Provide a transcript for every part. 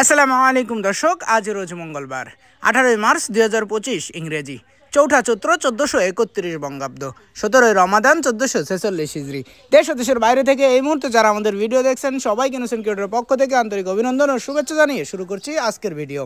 আসসালামু আলাইকুম দর্শক, আজ রোজ মঙ্গলবার 18 মার্চ 2025 ইংরেজি, চৌঠা চৈত্র 1431 বঙ্গাব্দ, 17 রমাদান 1446 হিজরি। দেশ ও দেশের বাইরে থেকে এই মুহূর্তে যারা আমাদের ভিডিও দেখছেন সবাইকে ইনোসেন্ট ক্রিয়েটরের পক্ষ থেকে আন্তরিক অভিনন্দন ও শুভেচ্ছা জানিয়ে শুরু করছি আজকের ভিডিও।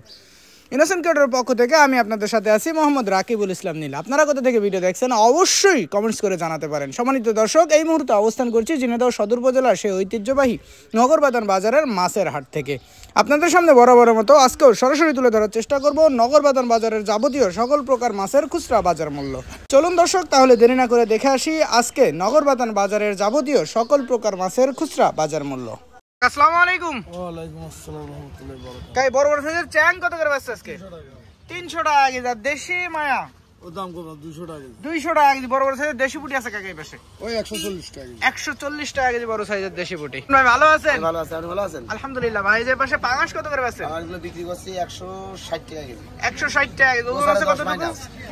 ইনোসেন্ট ক্রিয়েটরের পক্ষ থেকে আমি আপনাদের সাথে আছি মোহাম্মদ রাকিবুল ইসলাম নীল। আপনারা কোথা থেকে ভিডিও দেখছেন অবশ্যই কমেন্টস করে জানাতে পারেন। সম্মানিত দর্শক, এই মুহূর্তে অবস্থান করছি ঝিনাইদহ সদর উপজেলার সেই ঐতিহ্যবাহী নগরবাজার বাজারের মাছের হাট থেকে। আপনাদের সামনে বরাবরের মতো আজকেও সরাসরি তুলে ধরার চেষ্টা করব নগরবাজার বাজারের যাবতীয় সকল প্রকার মাছের খুচরা বাজার মূল্য। চলুন দর্শক, তাহলে দেরি না করে দেখে আসি আজকে নগরবাজার বাজারের যাবতীয় সকল প্রকার মাছের খুচরা বাজার মূল্য। আসসালামু আলাইকুম। ওয়ালাইকুম আসসালাম ওয়া রাহমাতুল্লাহি ওয়া বারাকাতুহু। কাই বড় বড় সাইজের চ্যাং কত করে বেচছ আজকে? 300 টাকা কেজি। দেশি মায়া ও দাম কত? 200 টাকা কেজি। 200 টাকা কেজি। বড় বড় সাইজের দেশি পুঁটি আছে কাকা এই পাশে? ওই 140 টাকা কেজি। 140 টাকা কেজি বড় সাইজের দেশি পুঁটি। ভাই ভালো আছেন? ভালো আছে, আপনি ভালো আছেন? আলহামদুলিল্লাহ। ভাই যে পাশে পাঙাশ কত করে বেচছেন? আমারগুলো বিক্রি করছি 160 টাকা কেজি। 160 টাকা কেজি। ওজন আছে কত?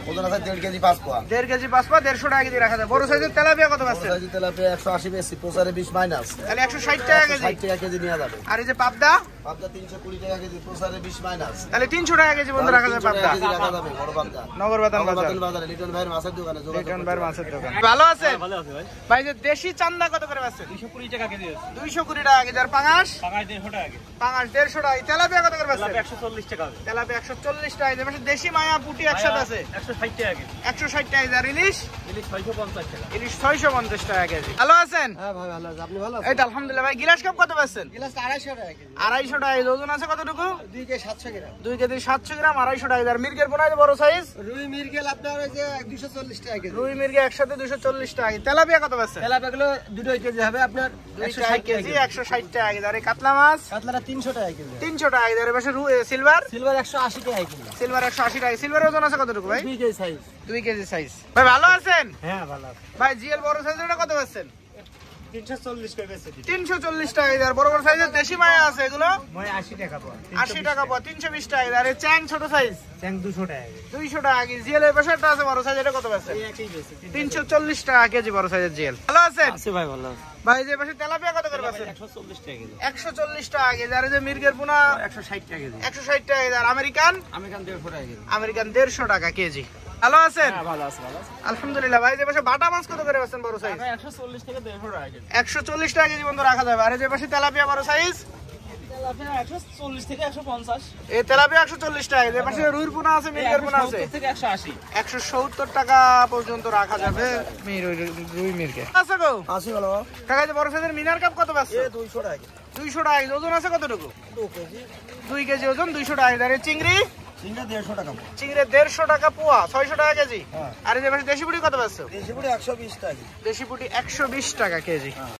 ওজন আছে 1.5 কেজি 5 পোয়া। 1.5 কেজি 5 পা 150 টাকা কেজি রাখা যায়। বড় সাইজের তেলাপিয়া কত বেচছেন? সাইজ তেলাপিয়া 180 বেশি, প্রসারে 20 মাইনাস। তাহলে 160 টাকা কেজি। 60 টাকা কেজি নিয়ে যাবে। আর এই যে পাবদা? পাবদা 320 টাকা কেজি, প্রসারে 20 মাইনাস। তাহলে 300 টাকা কেজি বন্ধ রাখা যায় পাবদা। কেজি রাখা যাবে বড় পাবদা। নগরবাজার বাজারে লিটন ভাইয়ের মাছের দোকানে লিটন ভাইয়ের মাছের দোকান। ভালো আছেন? ভালো আছে ভাই। ভাই যে দেশি চান্দা কত করে বেচছেন? 220 টাকা কেজি আছে। 220 টাকা কেজি। আর পাঙাশ? পাঙাশ 150 টাকা কেজি। পাঙাশ 150 টাকা। তেলাপিয়া কত করে বেচছেন? 140 টাকা আছে। তেলাপিয়া 140 টাকা। এই পাশে দেশি মায়া পুঁটি একসাথে আছে 160 টাকা কেজি। 160 টাকা। আর ইলিশ? ইলিশ 650 টাকা। ইলিশ 650 টাকা কেজি। ভালো আছেন? হ্যাঁ ভাই ভালো আছে, আপনি ভালো আছেন? এই তো আলহামদুলিল্লাহ। ভাই গিলাস কাপ কত বেচছেন? গিলাস 250 টাকা কেজি। 250 টাকা কেজি। ওজন আছে কতটুকু? 2 কেজি 700 গ্রাম। 2 কেজি 700 গ্রাম, 250 টাকা। আর মির্গের পোনা বড় সাইজ? রুই মিরগেল আপনার ওই যে 240 টাকা কেজি। রুই মির্গে একসাথে 240 টাকা কেজি। তেলাপিয়া কত বেচছেন? তেলাপিয়াগুলো 2 কেজি হবে আপনার 160 কেজি 160 টাকা কেজি। আর এই কাতলা মাছ? কাতলাটা 300 টাকা কেজি। 300 টাকা কেজি। আর এই পাশে সিলভার? সিলভার 180 টাকা কেজি। সিলভার 180 টাকা। সিলভারের ওজন আছে কতটুকু ভাই? 2 কেজি সাইজ। 2 KG size. ভাই ভালো আছেন? হ্যাঁ ভালো আছে। ভাই জিএল বড় সাইজের কত বেচছেন? 340 করে বেচে দিই। 340 টাকা কেজি। আর বড় বড় সাইজের দেশি মায়া আছে এগুলো? মই 80 টাকা পাওয়া। 80 টাকা পাওয়া। 320 টাকা কেজি। আর এই চ্যাং ছোট সাইজ? চ্যাং 200 টাকা কেজি। 200 টাকা কেজি। জিএল এর পাশে একটা আছে বড় সাইজ, এটা কত বেচছেন? এই একই বেচে। 340 টাকা কেজি বড় সাইজের জিএল। ভালো আছেন? আছে ভাই ভালো আছে। ভাই যে পাশে তেলাপিয়া কত করে বেচছেন? 140 টাকা কেজি। 140 টাকা কেজি। আর এই যে মির্গের পোনা? 160 টাকা কেজি। 160 টাকা কেজি। আর আমেরিকান? আমেরিকান 150 টাকা কেজি। আমেরিকান 150 টাকা কেজি। ভালো আছেন? হ্যাঁ ভালো আছে ভালো আছে। আলহামদুলিল্লাহ। ভাই যে পাশে বাটা মাছ কত করে বেচছেন বড় সাইজ? 140 থেকে 150 টাকা কেজি। 140 টাকা কেজি বন্ধ রাখা যাবে। আর এই যে পাশে তেলাপিয়া বড় সাইজ? তেলাপিয়া 140 থেকে 150। এই তেলাপিয়া 140 টাকা। এই পাশে রুইর পোনা আছে, মির্গের পোনা আছে? 170 থেকে 180। 170 টাকা পর্যন্ত রাখা যাবে রুই মির্গে। আছে গো? আসি ভালো। কাকা যে বড় সাইজের মিনার কাপ কত বেচছে? 200 টাকা কেজি। 200 টাকা কেজি। ওজন আছে কতটুকু? 2 কেজি। 2 কেজি ওজন, 200 টাকা কেজি। আর এই চিংড়ি? চিংড়ি 150 টাকা। চিংড়ি 150 টাকা পোয়া, 600 টাকা কেজি। হ্যাঁ। আর এই যে পাশে দেশি পুঁটি কত বেচছো? দেশি পুরি 120 টাকা কেজি। দেশি পুঁটি 120 টাকা কেজি।